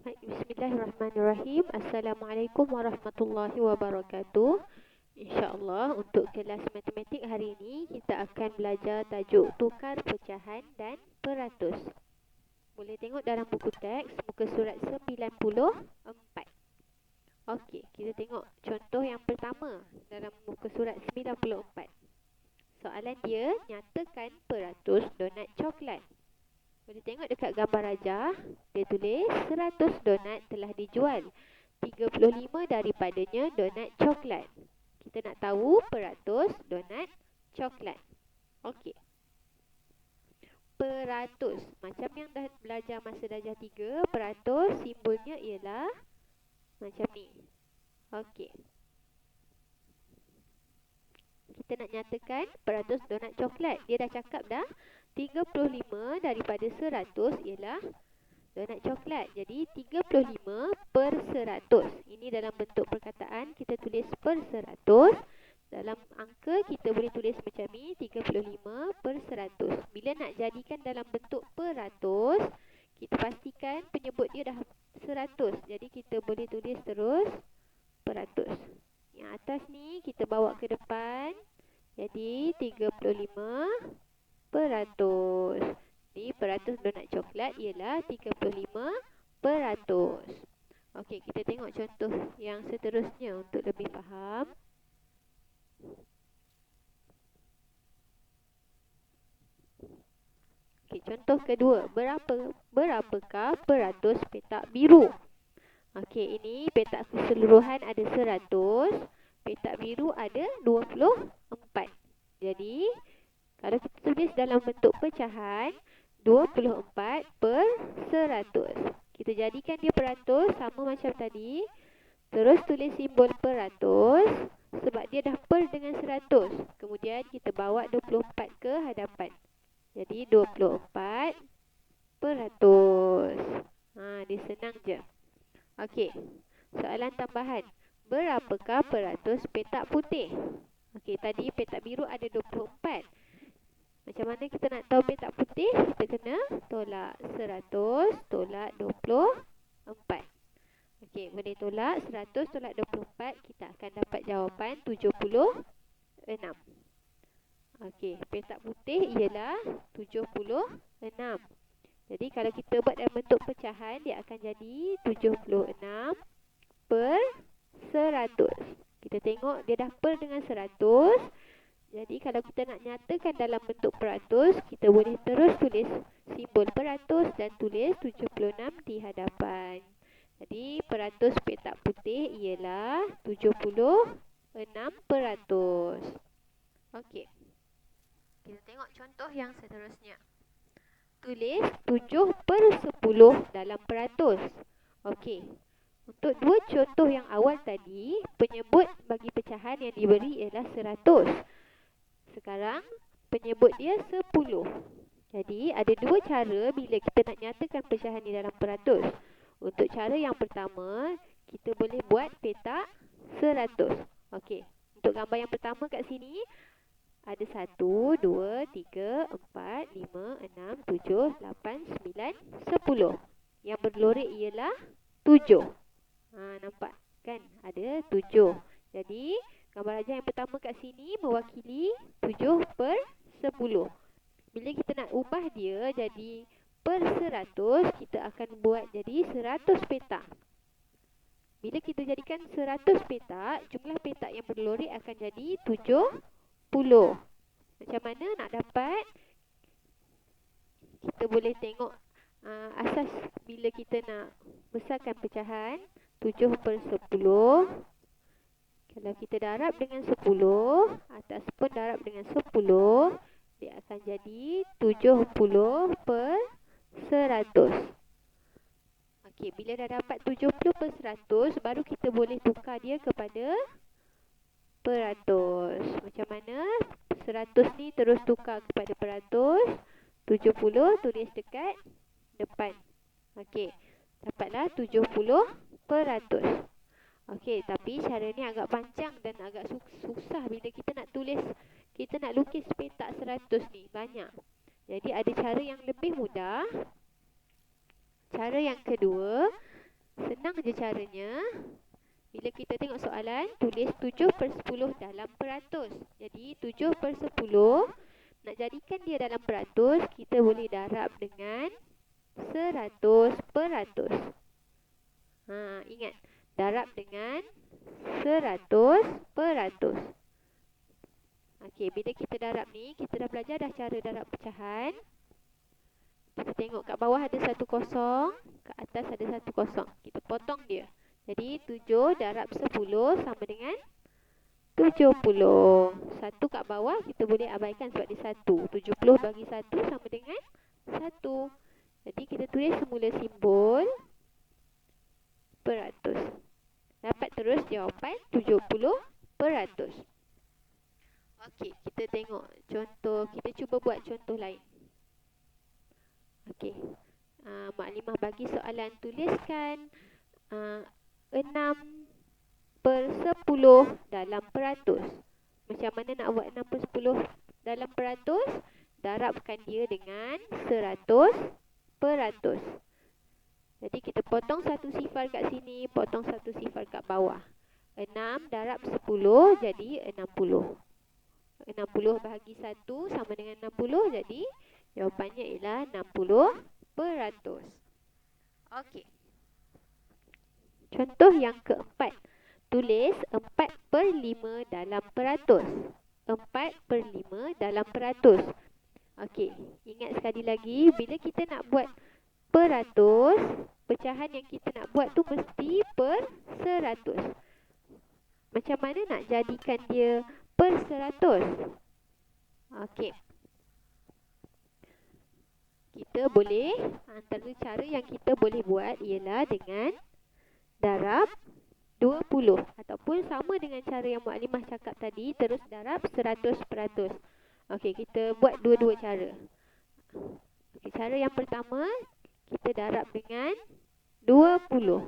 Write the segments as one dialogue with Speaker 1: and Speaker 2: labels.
Speaker 1: Baik, Bismillahirrahmanirrahim. Assalamualaikum warahmatullahi wabarakatuh. InsyaAllah untuk kelas matematik hari ini kita akan belajar tajuk tukar pecahan dan peratus. Boleh tengok dalam buku teks muka surat 94. Okey, kita tengok contoh yang pertama dalam muka surat 94. Soalan dia, nyatakan peratus donat coklat. Boleh tengok dekat gambar rajah, dia tulis 100 donat telah dijual. 35 daripadanya donat coklat. Kita nak tahu peratus donat coklat. Okey. Peratus. Macam yang dah belajar masa darjah 3, peratus simbolnya ialah macam ni. Okey. Kita nak nyatakan peratus donat coklat. Dia dah cakap dah. 35 daripada 100 ialah donat coklat. Jadi 35 per 100. Ini dalam bentuk perkataan kita tulis per 100. Dalam angka kita boleh tulis macam ni, 35 per 100. Bila nak jadikan dalam bentuk peratus, kita pastikan penyebut dia dah 100. Jadi kita boleh tulis terus peratus. Yang atas ni kita bawa ke depan. Jadi 35 peratus. Jadi peratus donat coklat ialah 35 peratus. Okey, kita tengok contoh yang seterusnya untuk lebih faham. Okey, contoh kedua. Berapakah peratus petak biru? Okey, ini petak keseluruhan ada 100. Petak biru ada 24. Jadi kalau kita tulis dalam bentuk pecahan, 24 per 100. Kita jadikan dia peratus sama macam tadi. Terus tulis simbol peratus sebab dia dah per dengan 100. Kemudian kita bawa 24 ke hadapan. Jadi 24 peratus. Dia senang je. Okey, soalan tambahan. Berapakah peratus petak putih? Okey, tadi petak biru ada 24. Macam mana kita nak tahu petak putih? Kita kena tolak 100 tolak 24. Okey, boleh tolak 100 tolak 24. Kita akan dapat jawapan 76. Okey, petak putih ialah 76. Jadi kalau kita buat dalam bentuk pecahan, dia akan jadi 76 per 100. Kita tengok dia dah per dengan 100. Jadi kalau kita nak nyatakan dalam bentuk peratus, kita boleh terus tulis simbol peratus dan tulis 76 di hadapan. Jadi peratus petak putih ialah 76 peratus. Okey. Kita tengok contoh yang seterusnya. Tulis 7 per 10 dalam peratus. Okey. Untuk dua contoh yang awal tadi, penyebut bagi pecahan yang diberi ialah 100. Sekarang penyebut dia 10. Jadi ada dua cara bila kita nak nyatakan pecahan ni dalam peratus. Untuk cara yang pertama, kita boleh buat petak 100. Okey. Untuk gambar yang pertama kat sini ada 1, 2, 3, 4, 5, 6, 7, 8, 9, 10. Yang berlorik ialah 7. Nampak kan? Ada 7. Jadi gambar rajah yang pertama kat sini mewakili 7 per 10. Bila kita nak ubah dia jadi per 100, kita akan buat jadi 100 petak. Bila kita jadikan 100 petak, jumlah petak yang berlorik akan jadi 70. Macam mana nak dapat? Kita boleh tengok asas bila kita nak besarkan pecahan. 7 per 10. Kalau kita darab dengan 10, atas pun darab dengan 10, dia akan jadi 70 per 100. Okey, bila dah dapat 70 per 100, baru kita boleh tukar dia kepada peratus. Macam mana? 100 ni terus tukar kepada peratus. 70 tulis dekat depan. Okey, dapatlah 70 peratus. Okey, tapi cara ni agak panjang dan agak susah bila kita nak tulis, kita nak lukis petak 100 ni banyak. Jadi ada cara yang lebih mudah. Cara yang kedua, Senang je caranya. Bila kita tengok soalan, tulis 7/10 dalam peratus. Jadi 7/10, nak jadikan dia dalam peratus, kita boleh darab dengan 100%. Ingat, darab dengan 100%. Okey, bila kita darab ni, kita dah belajar dah cara darab pecahan. Kita tengok kat bawah ada 1 kosong, kat atas ada 1 kosong. Kita potong dia. Jadi 7 darab 10 sama dengan 70. 1 kat bawah kita boleh abaikan sebab dia 1. 70 bagi 1 sama dengan 1. Jadi kita tulis semula simbol peratus. Dapat terus jawapan 70%. Okey, kita tengok contoh. Kita cuba buat contoh lain. Okey. Maklimah bagi soalan, tuliskan 6/10 dalam peratus. Macam mana nak buat 6/10 dalam peratus? Darabkan dia dengan 100%. Jadi kita potong satu sifar kat sini, potong satu sifar kat bawah. 6 darab 10 jadi 60. 60 bahagi 1 sama dengan 60, jadi jawapannya ialah 60%. Okey. Contoh yang keempat. Tulis 4/5 dalam peratus. 4/5 dalam peratus. Okey, ingat sekali lagi, bila kita nak buat peratus, pecahan yang kita nak buat tu mesti per 100. Macam mana nak jadikan dia per 100? Okey. Kita boleh, antara cara yang kita boleh buat ialah dengan darab 20. Ataupun sama dengan cara yang Mukadimah cakap tadi, terus darab 100%. Okey, kita buat dua-dua cara. Okey, cara yang pertama, kita darab dengan 20.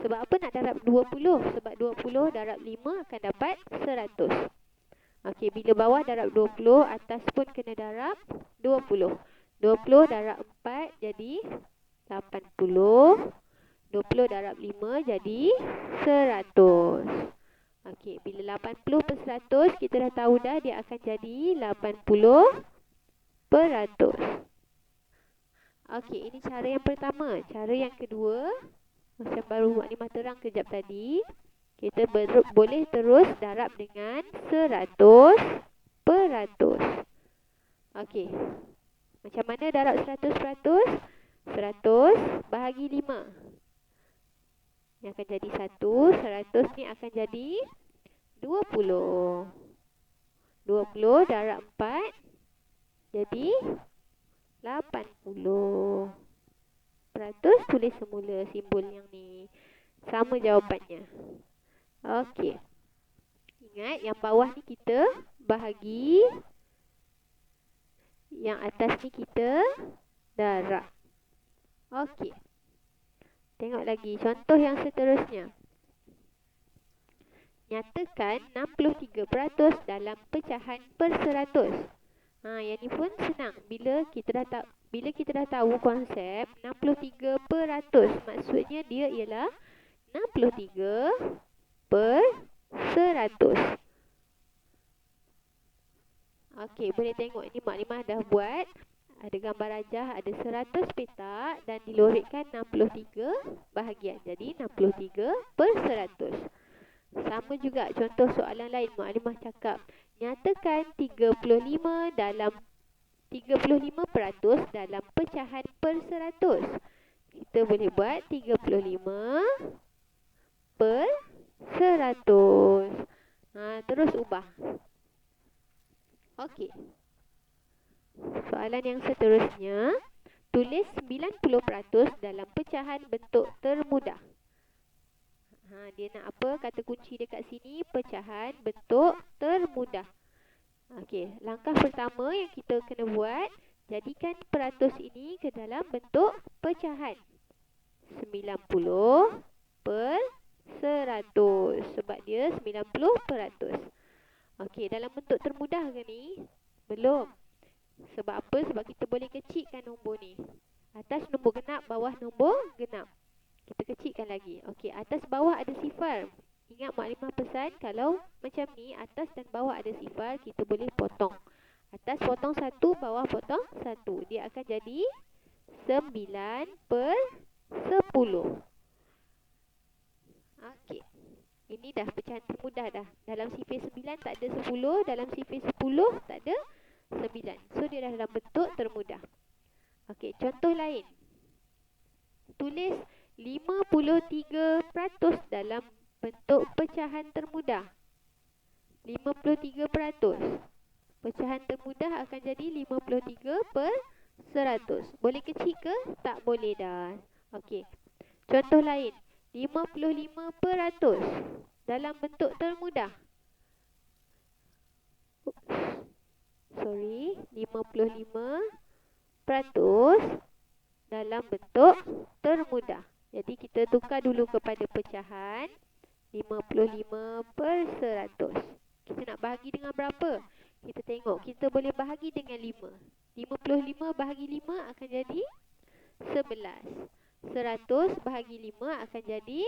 Speaker 1: Sebab apa nak darab 20? Sebab 20 darab 5 akan dapat 100. Okey, bila bawah darab 20, atas pun kena darab 20. 20 darab 4 jadi 80. 20 darab 5 jadi 100. Okey, bila 80 per 100, kita dah tahu dah dia akan jadi 80%. Okey, ini cara yang pertama. Cara yang kedua, macam baru Mukadimah terang kejap tadi, kita boleh terus darab dengan 100%. Okey, macam mana darab 100%? 100 bahagi 5. Yang akan jadi 1. 100 ni akan jadi 20. 20 darab 4 jadi 80. Peratus, tulis semula simbol yang ni. Sama jawapannya. Okey. Ingat yang bawah ni kita bahagi, yang atas ni kita darab. Okey. Tengok lagi contoh yang seterusnya. Nyatakan 63% dalam pecahan per 100. Yang ni pun senang. Bila kita dah tahu konsep 63%, maksudnya dia ialah 63 per 100. Okey, boleh tengok ini Mukadimah dah buat. Ada gambar rajah, ada 100 petak dan dilorikkan 63 bahagian. Jadi 63 per 100. Sama juga contoh soalan lain. Mukadimah cakap, nyatakan 35% dalam pecahan per 100. Kita boleh buat 35 per 100. Terus ubah. Okey. Soalan yang seterusnya, tulis 90% dalam pecahan bentuk termudah. Dia nak apa? Kata kunci dekat sini, pecahan bentuk termudah. Okey, langkah pertama yang kita kena buat, jadikan peratus ini ke dalam bentuk pecahan. 90 per 100. Sebab dia 90%. Okey, dalam bentuk termudah ke ni? Belum. Sebab apa? Sebab kita boleh kecilkan nombor ni. Atas nombor genap, bawah nombor genap. Kita kecilkan lagi. Okey, atas bawah ada sifar. Ingat maklimah pesan kalau macam ni, atas dan bawah ada sifar, kita boleh potong. Atas potong 1, bawah potong 1. Dia akan jadi 9/10. Okey. Ini dah pecahan termudah dah. Dalam sifir 9 tak ada 10, dalam sifir 10 tak ada 9. So dia dah dalam bentuk termudah. Okey, contoh lain. Tulis 53% dalam bentuk pecahan termudah. 53%. Pecahan termudah akan jadi 53/100. Boleh kecil ke? Tak boleh dah. Okey. Contoh lain. 55% dalam bentuk termudah. Sorry. 55% dalam bentuk termudah. Jadi kita tukar dulu kepada pecahan. 55/100. Kita nak bahagi dengan berapa? Kita tengok. Kita boleh bahagi dengan 5. 55 bahagi 5 akan jadi 11. 100 bahagi 5 akan jadi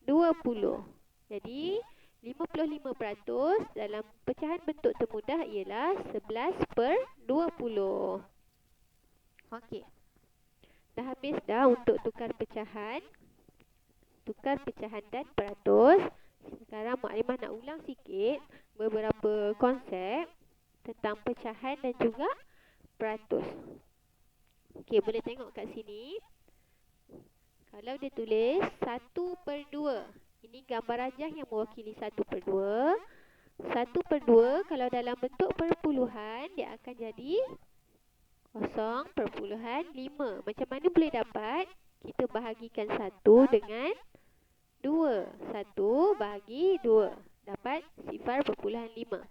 Speaker 1: 20. Jadi 55% dalam pecahan bentuk termudah ialah 11/20. Okey. Dah habis dah untuk tukar pecahan. Tukar pecahan dan peratus. Sekarang maklimah nak ulang sikit beberapa konsep tentang pecahan dan juga peratus. Okey, boleh tengok kat sini. Kalau dia tulis 1/2. Ini gambar rajah yang mewakili 1/2. 1/2 kalau dalam bentuk perpuluhan dia akan jadi 0.5. Macam mana boleh dapat? Kita bahagikan 1 dengan 2. 1 bahagi 2. Dapat 0.5.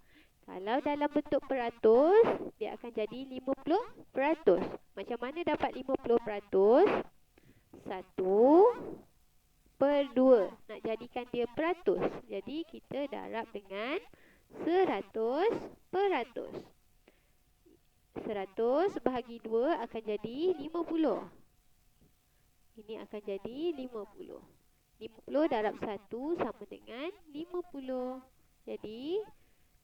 Speaker 1: Kalau dalam bentuk peratus, dia akan jadi 50%. Macam mana dapat 50%? 1/2. Nak jadikan dia peratus. Jadi kita darab dengan 100%. 100 bahagi 2 akan jadi 50. Ini akan jadi 50. 50 darab 1 sama dengan 50. Jadi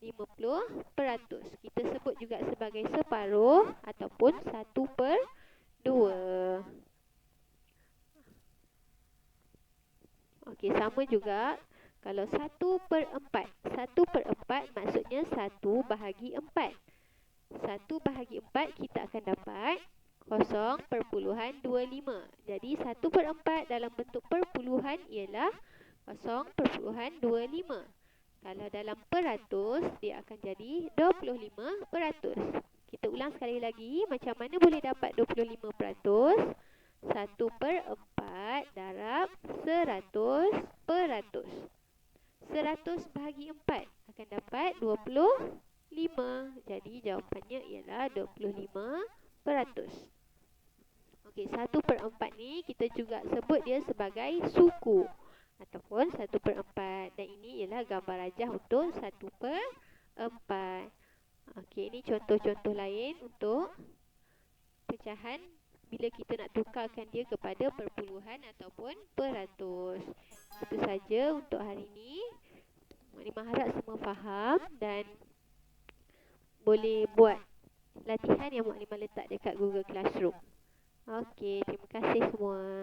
Speaker 1: 50%. Kita sebut juga sebagai separuh ataupun 1/2. Okey, sama juga kalau 1/4. 1/4 maksudnya 1 bahagi 4. 1 bahagi 4 kita akan dapat 0.25. Jadi 1/4 dalam bentuk perpuluhan ialah 0.25. Kalau dalam peratus, dia akan jadi 25%. Kita ulang sekali lagi. Macam mana boleh dapat 25%? 1/4 darab 100%. 100 bahagi 4 akan dapat 25. Jadi jawapannya ialah 25%. Okey, 1/4 ni kita juga sebut dia sebagai suku ataupun 1/4. Dan ini ialah gambar rajah untuk 1/4. Okey, ini contoh-contoh lain untuk pecahan bila kita nak tukarkan dia kepada perpuluhan ataupun peratus. Itu saja untuk hari ini. Maklimah harap semua faham dan boleh buat latihan yang maklimah letak dekat Google Classroom. Okey, terima kasih semua.